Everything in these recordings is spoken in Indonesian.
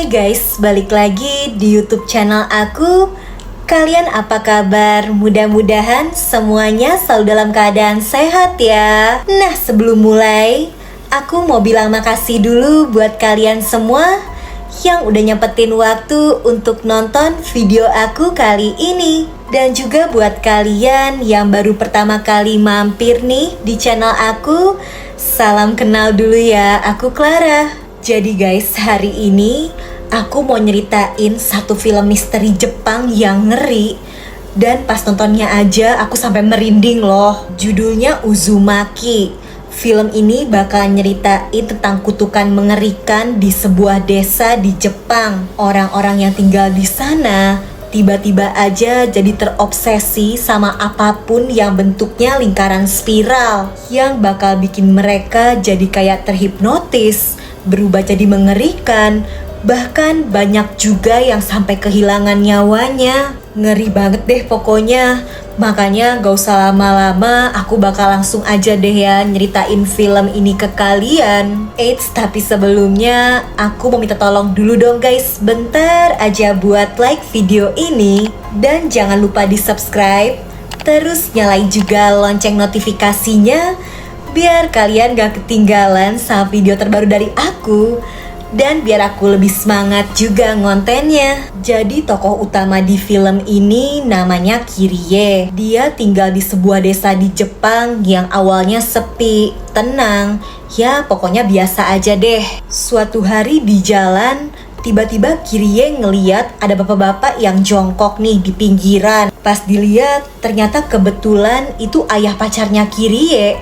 Hai guys, balik lagi di YouTube channel aku. Kalian apa kabar? Mudah-mudahan semuanya selalu dalam keadaan sehat ya. Nah, sebelum mulai, aku mau bilang makasih dulu buat kalian semua yang udah nyempetin waktu untuk nonton video aku kali ini. Dan juga buat kalian yang baru pertama kali mampir nih di channel aku, salam kenal dulu ya, aku Clara. Jadi guys, hari ini aku mau nyeritain satu film misteri Jepang yang ngeri. Dan pas nontonnya aja aku sampai merinding loh. Judulnya Uzumaki. Film ini bakal nyeritain tentang kutukan mengerikan di sebuah desa di Jepang. Orang-orang yang tinggal di sana tiba-tiba aja jadi terobsesi sama apapun yang bentuknya lingkaran spiral, yang bakal bikin mereka jadi kayak terhipnotis, berubah jadi mengerikan. Bahkan banyak juga yang sampai kehilangan nyawanya. Ngeri banget deh pokoknya. Makanya gak usah lama-lama, aku bakal langsung aja deh ya nyeritain film ini ke kalian. Eits, tapi sebelumnya aku mau minta tolong dulu dong guys, bentar aja buat like video ini. Dan jangan lupa di subscribe, terus nyalain juga lonceng notifikasinya biar kalian gak ketinggalan sama video terbaru dari aku. Dan biar aku lebih semangat juga ngontennya. Jadi tokoh utama di film ini namanya Kirie. Dia tinggal di sebuah desa di Jepang yang awalnya sepi, tenang. Ya pokoknya biasa aja deh. Suatu hari di jalan, tiba-tiba Kirie ngeliat ada bapak-bapak yang jongkok nih di pinggiran. Pas dilihat, ternyata kebetulan itu ayah pacarnya Kirie.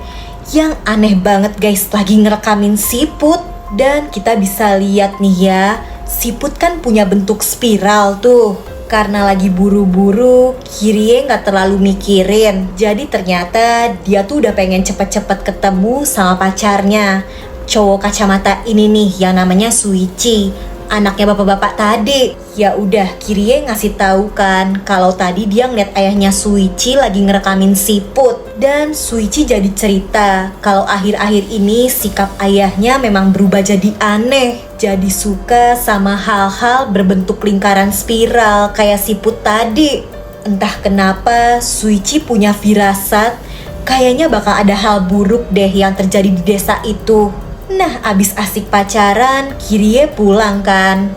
Yang aneh banget guys, lagi ngerekamin siput. Dan kita bisa lihat nih ya, siput kan punya bentuk spiral tuh. Karena lagi buru-buru, Kirie gak terlalu mikirin. Jadi ternyata dia tuh udah pengen cepet-cepet ketemu sama pacarnya, cowok kacamata ini nih yang namanya Suichi, anaknya bapak-bapak tadi. Ya udah, Kirie ngasih tahu kan kalau tadi dia ngeliat ayahnya Suichi lagi ngerekamin siput. Dan Suichi jadi cerita kalau akhir-akhir ini sikap ayahnya memang berubah jadi aneh. Jadi suka sama hal-hal berbentuk lingkaran spiral kayak siput tadi. Entah kenapa Suichi punya firasat kayaknya bakal ada hal buruk deh yang terjadi di desa itu. Nah, abis asik pacaran, Kirie pulang kan.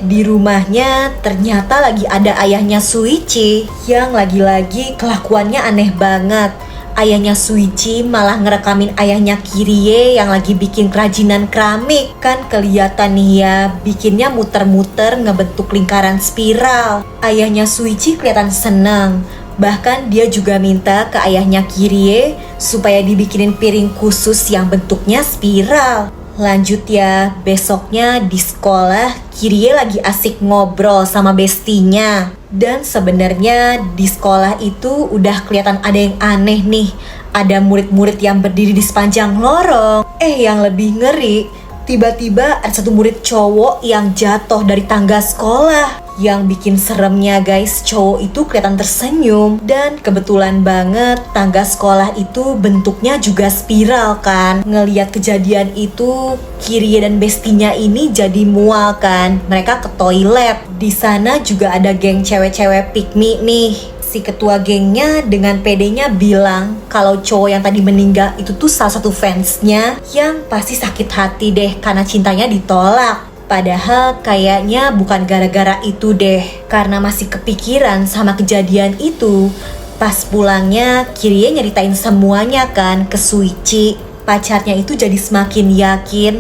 Di rumahnya ternyata lagi ada ayahnya Suichi yang lagi-lagi kelakuannya aneh banget. Ayahnya Suichi malah ngerekamin ayahnya Kirie yang lagi bikin kerajinan keramik. Kan kelihatan nih ya, bikinnya muter-muter ngebentuk lingkaran spiral. Ayahnya Suichi kelihatan seneng. Bahkan dia juga minta ke ayahnya Kirie supaya dibikinin piring khusus yang bentuknya spiral. Lanjut ya, besoknya di sekolah Kirie lagi asik ngobrol sama bestinya. Dan sebenarnya di sekolah itu udah kelihatan ada yang aneh nih. Ada murid-murid yang berdiri di sepanjang lorong. Yang lebih ngeri, tiba-tiba ada satu murid cowok yang jatuh dari tangga sekolah. Yang bikin seremnya guys, cowok itu kelihatan tersenyum. Dan kebetulan banget tangga sekolah itu bentuknya juga spiral kan. Ngeliat kejadian itu, Kirie dan bestinya ini jadi mual kan. Mereka ke toilet. Di sana juga ada geng cewek-cewek pick me nih. Si ketua gengnya dengan pedenya bilang kalau cowok yang tadi meninggal itu tuh salah satu fansnya yang pasti sakit hati deh karena cintanya ditolak. Padahal kayaknya bukan gara-gara itu deh, karena masih kepikiran sama kejadian itu. Pas pulangnya, Kirie nyeritain semuanya kan ke Suichi. Pacarnya itu jadi semakin yakin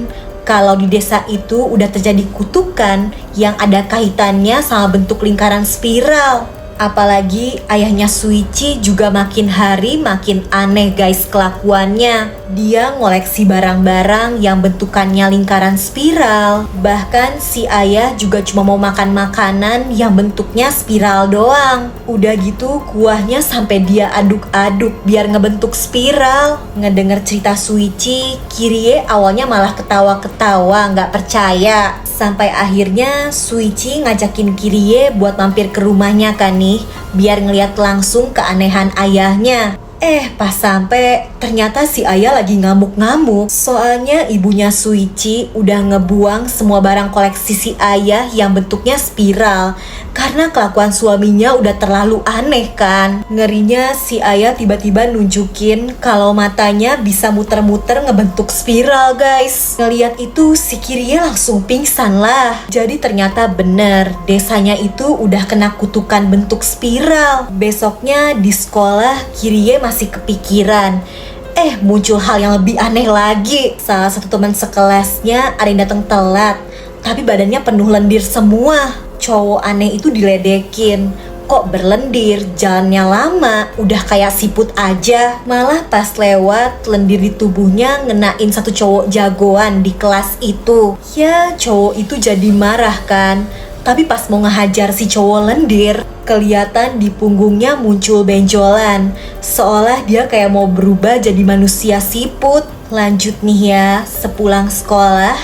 kalau di desa itu udah terjadi kutukan yang ada kaitannya sama bentuk lingkaran spiral. Apalagi ayahnya Suichi juga makin hari makin aneh guys kelakuannya. Dia ngoleksi barang-barang yang bentukannya lingkaran spiral. Bahkan si ayah juga cuma mau makan makanan yang bentuknya spiral doang. Udah gitu kuahnya sampai dia aduk-aduk biar ngebentuk spiral. Ngedenger cerita Suichi, Kirie awalnya malah ketawa-ketawa gak percaya. Sampai akhirnya Suichi ngajakin Kirie buat mampir ke rumahnya kan nih, biar ngeliat langsung keanehan ayahnya. Pas sampai ternyata si ayah lagi ngamuk-ngamuk. Soalnya ibunya Suichi udah ngebuang semua barang koleksi si ayah yang bentuknya spiral. Karena kelakuan suaminya udah terlalu aneh kan. Ngerinya si ayah tiba-tiba nunjukin kalau matanya bisa muter-muter ngebentuk spiral guys. Ngeliat itu si Kirie langsung pingsan lah. Jadi ternyata bener, desanya itu udah kena kutukan bentuk spiral. Besoknya di sekolah Kirie masih kepikiran. Muncul hal yang lebih aneh lagi. Salah satu teman sekelasnya ada yang datang telat, tapi badannya penuh lendir semua. Cowok aneh itu diledekin. Kok berlendir, jalannya lama, udah kayak siput aja. Malah pas lewat, lendir di tubuhnya ngenain satu cowok jagoan di kelas itu. Ya, cowok itu jadi marah kan. Tapi pas mau ngehajar si cowok lendir, kelihatan di punggungnya muncul benjolan. Seolah dia kayak mau berubah jadi manusia siput. Lanjut nih ya, sepulang sekolah,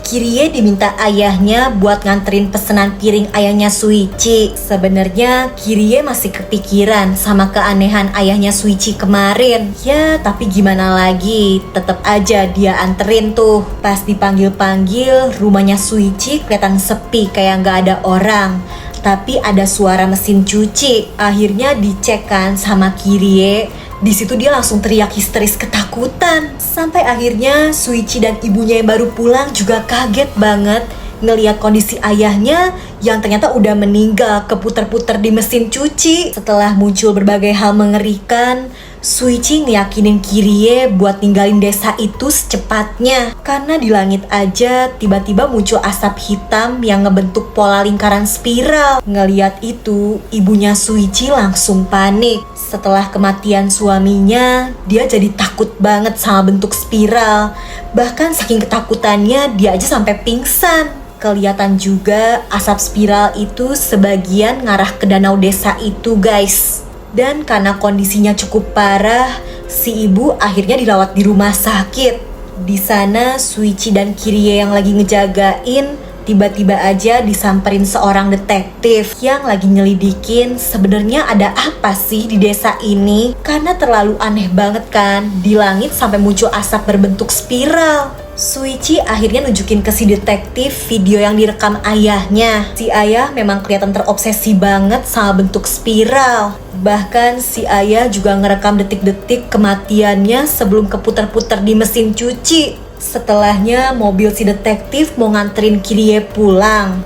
Kirie diminta ayahnya buat nganterin pesanan piring ayahnya Suichi. Sebenarnya Kirie masih kepikiran sama keanehan ayahnya Suichi kemarin. Ya, tapi gimana lagi, tetep aja dia anterin tuh. Pas dipanggil-panggil, rumahnya Suichi kelihatan sepi kayak nggak ada orang. Tapi ada suara mesin cuci. Akhirnya dicek kan sama Kirie. Di situ dia langsung teriak histeris ketakutan. Sampai akhirnya Suichi dan ibunya yang baru pulang juga kaget banget ngelihat kondisi ayahnya yang ternyata udah meninggal keputar-putar di mesin cuci. Setelah muncul berbagai hal mengerikan, Suichi ngeyakinin Kirie buat ninggalin desa itu secepatnya. Karena di langit aja tiba-tiba muncul asap hitam yang ngebentuk pola lingkaran spiral. Ngeliat itu, ibunya Suichi langsung panik. Setelah kematian suaminya, dia jadi takut banget sama bentuk spiral. Bahkan saking ketakutannya, dia aja sampai pingsan. Kelihatan juga asap spiral itu sebagian ngarah ke danau desa itu guys. Dan karena kondisinya cukup parah, si ibu akhirnya dirawat di rumah sakit. Di sana Suichi dan Kirie yang lagi ngejagain tiba-tiba aja disamperin seorang detektif yang lagi nyelidikin sebenarnya ada apa sih di desa ini. Karena terlalu aneh banget kan, di langit sampai muncul asap berbentuk spiral. Suichi akhirnya nunjukin ke si detektif video yang direkam ayahnya. Si ayah memang kelihatan terobsesi banget sama bentuk spiral. Bahkan si ayah juga ngerekam detik-detik kematiannya sebelum keputar-putar di mesin cuci. Setelahnya mobil si detektif mau nganterin Kirie pulang.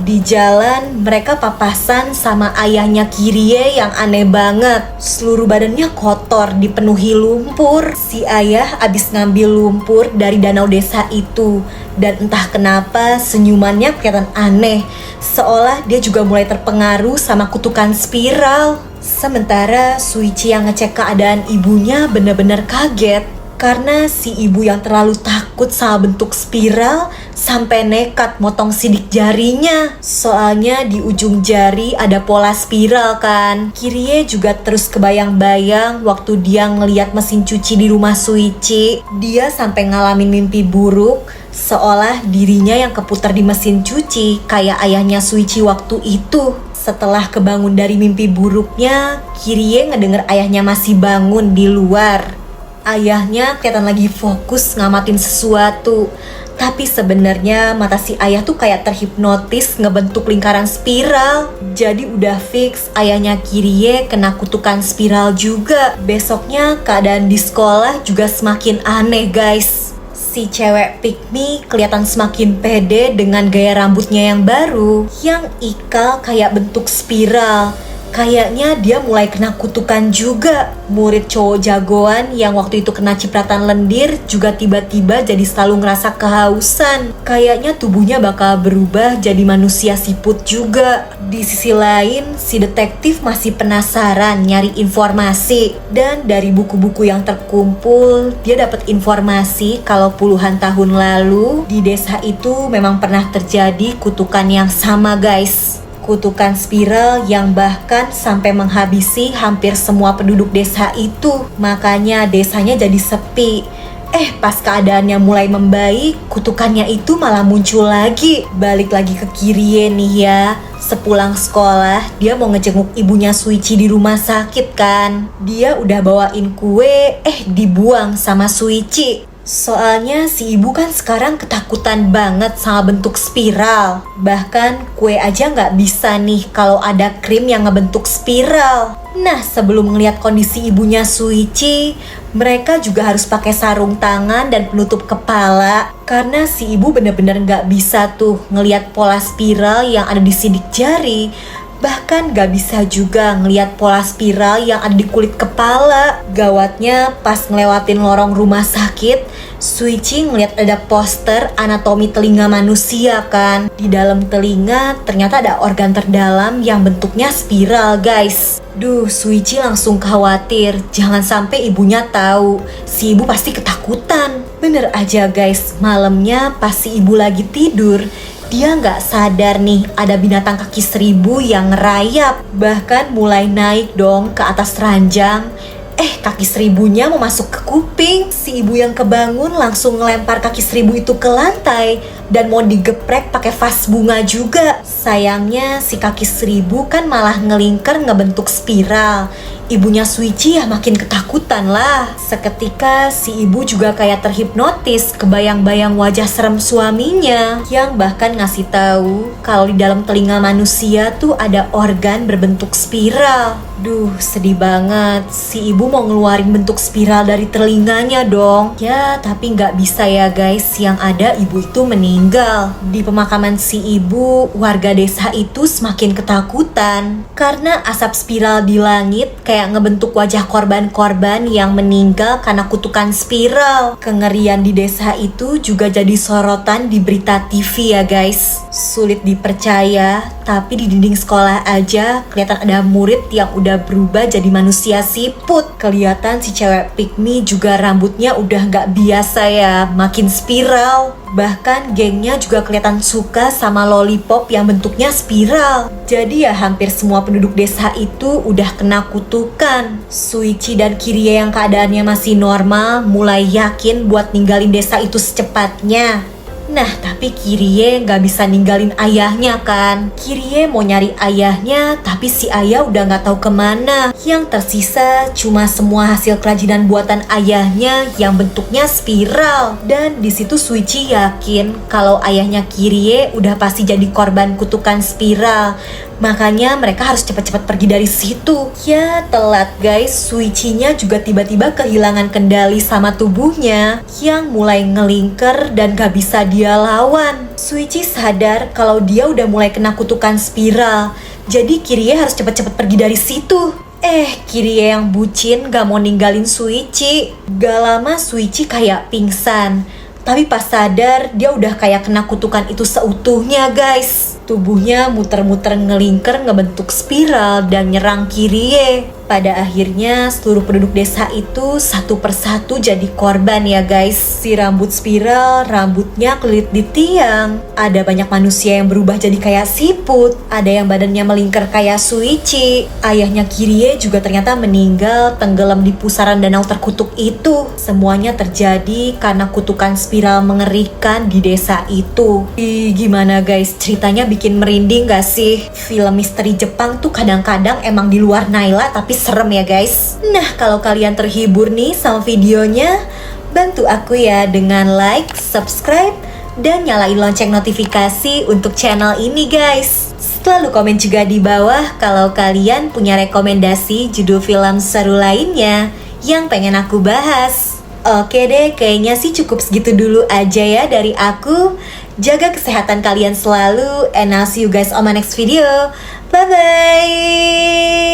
Di jalan mereka papasan sama ayahnya Kirie yang aneh banget. Seluruh badannya kotor, dipenuhi lumpur. Si ayah abis ngambil lumpur dari danau desa itu. Dan entah kenapa senyumannya kelihatan aneh. Seolah dia juga mulai terpengaruh sama kutukan spiral. Sementara Suichi yang ngecek keadaan ibunya bener-bener kaget. Karena si ibu yang terlalu takut sama bentuk spiral sampai nekat motong sidik jarinya. Soalnya di ujung jari ada pola spiral kan. Kirie juga terus kebayang-bayang waktu dia ngeliat mesin cuci di rumah Suichi. Dia sampai ngalamin mimpi buruk seolah dirinya yang keputar di mesin cuci kayak ayahnya Suichi waktu itu. Setelah kebangun dari mimpi buruknya, Kirie ngedenger ayahnya masih bangun di luar. Ayahnya kelihatan lagi fokus ngamatin sesuatu. Tapi sebenarnya mata si ayah tuh kayak terhipnotis ngebentuk lingkaran spiral. Jadi udah fix ayahnya Kirie kena kutukan spiral juga. Besoknya keadaan di sekolah juga semakin aneh guys. Si cewek pick me kelihatan semakin pede dengan gaya rambutnya yang baru yang ikal kayak bentuk spiral. Kayaknya dia mulai kena kutukan juga. Murid cowok jagoan yang waktu itu kena cipratan lendir juga tiba-tiba jadi selalu ngerasa kehausan. Kayaknya tubuhnya bakal berubah jadi manusia siput juga. Di sisi lain, si detektif masih penasaran nyari informasi. Dan dari buku-buku yang terkumpul, dia dapat informasi kalau puluhan tahun lalu di desa itu memang pernah terjadi kutukan yang sama guys. Kutukan spiral yang bahkan sampai menghabisi hampir semua penduduk desa itu. Makanya desanya jadi sepi. Pas keadaannya mulai membaik, kutukannya itu malah muncul lagi. Balik lagi ke Kirie nih ya. Sepulang sekolah, dia mau ngejenguk ibunya Suichi di rumah sakit kan. Dia udah bawain kue, dibuang sama Suichi. Soalnya si ibu kan sekarang ketakutan banget sama bentuk spiral. Bahkan kue aja nggak bisa nih kalau ada krim yang ngebentuk spiral. Nah, sebelum ngeliat kondisi ibunya Suichi, mereka juga harus pakai sarung tangan dan penutup kepala. Karena si ibu bener-bener nggak bisa tuh ngeliat pola spiral yang ada di sidik jari. Bahkan gak bisa juga ngeliat pola spiral yang ada di kulit kepala. Gawatnya pas ngelewatin lorong rumah sakit, Suichi ngeliat ada poster anatomi telinga manusia kan. Di dalam telinga ternyata ada organ terdalam yang bentuknya spiral guys. Duh, Suichi langsung khawatir jangan sampai ibunya tahu. Si ibu pasti ketakutan. Bener aja guys, malamnya pas si ibu lagi tidur, dia nggak sadar nih ada binatang kaki seribu yang ngerayap. Bahkan mulai naik dong ke atas ranjang. Kaki seribunya mau masuk ke kuping. Si ibu yang kebangun langsung ngelempar kaki seribu itu ke lantai dan mau digeprek pakai vas bunga juga. Sayangnya si kaki seribu kan malah ngelingker ngebentuk spiral. Ibunya Suichi ya makin ketakutan lah. Seketika si ibu juga kayak terhipnotis kebayang-bayang wajah serem suaminya yang bahkan ngasih tahu kalau di dalam telinga manusia tuh ada organ berbentuk spiral. Duh, sedih banget. Si ibu mau ngeluarin bentuk spiral dari telinganya dong. Ya, tapi nggak bisa ya guys. Yang ada ibu itu meninggal. Di pemakaman si ibu, warga desa itu semakin ketakutan karena asap spiral di langit kayak ngebentuk wajah korban-korban yang meninggal karena kutukan spiral. Kengerian di desa itu juga jadi sorotan di berita TV ya guys. Sulit dipercaya, tapi di dinding sekolah aja kelihatan ada murid yang udah berubah jadi manusia siput. Kelihatan si cewek pikmi juga rambutnya udah gak biasa ya, makin spiral. Bahkan gengnya juga kelihatan suka sama lollipop yang bentuknya spiral. Jadi ya hampir semua penduduk desa itu udah kena kutukan. Suichi dan Kirie yang keadaannya masih normal mulai yakin buat ninggalin desa itu secepatnya. Nah, tapi Kirie gak bisa ninggalin ayahnya kan. Kirie mau nyari ayahnya, tapi si ayah udah gak tahu kemana. Yang tersisa cuma semua hasil kerajinan buatan ayahnya yang bentuknya spiral. Dan di situ Suichi yakin kalau ayahnya Kirie udah pasti jadi korban kutukan spiral. Makanya mereka harus cepat-cepat pergi dari situ. Ya telat guys, Suichi-nya juga tiba-tiba kehilangan kendali sama tubuhnya yang mulai ngelingker dan gak bisa dia lawan. Suichi sadar kalau dia udah mulai kena kutukan spiral. Jadi Kirie harus cepat-cepat pergi dari situ. Kirie yang bucin gak mau ninggalin Suichi. Gak lama Suichi kayak pingsan. Tapi pas sadar dia udah kayak kena kutukan itu seutuhnya guys. Tubuhnya muter-muter ngelingker ngebentuk spiral dan nyerang Kirie. Pada akhirnya seluruh penduduk desa itu satu persatu jadi korban ya guys. Si rambut spiral, rambutnya kelilit di tiang. Ada banyak manusia yang berubah jadi kayak siput. Ada yang badannya melingkar kayak Suichi. Ayahnya Kirie juga ternyata meninggal tenggelam di pusaran danau terkutuk itu. Semuanya terjadi karena kutukan spiral mengerikan di desa itu. Gimana guys, ceritanya bikin merinding gak sih? Film misteri Jepang tuh kadang-kadang emang di luar naila tapi serem ya guys. Nah, kalau kalian terhibur nih sama videonya, bantu aku ya dengan like, subscribe, dan nyalain lonceng notifikasi untuk channel ini guys. Selalu komen juga di bawah kalau kalian punya rekomendasi judul film seru lainnya yang pengen aku bahas. Oke deh, kayaknya sih cukup segitu dulu aja ya dari aku. Jaga kesehatan kalian selalu, and I'll see you guys on my next video. Bye-bye!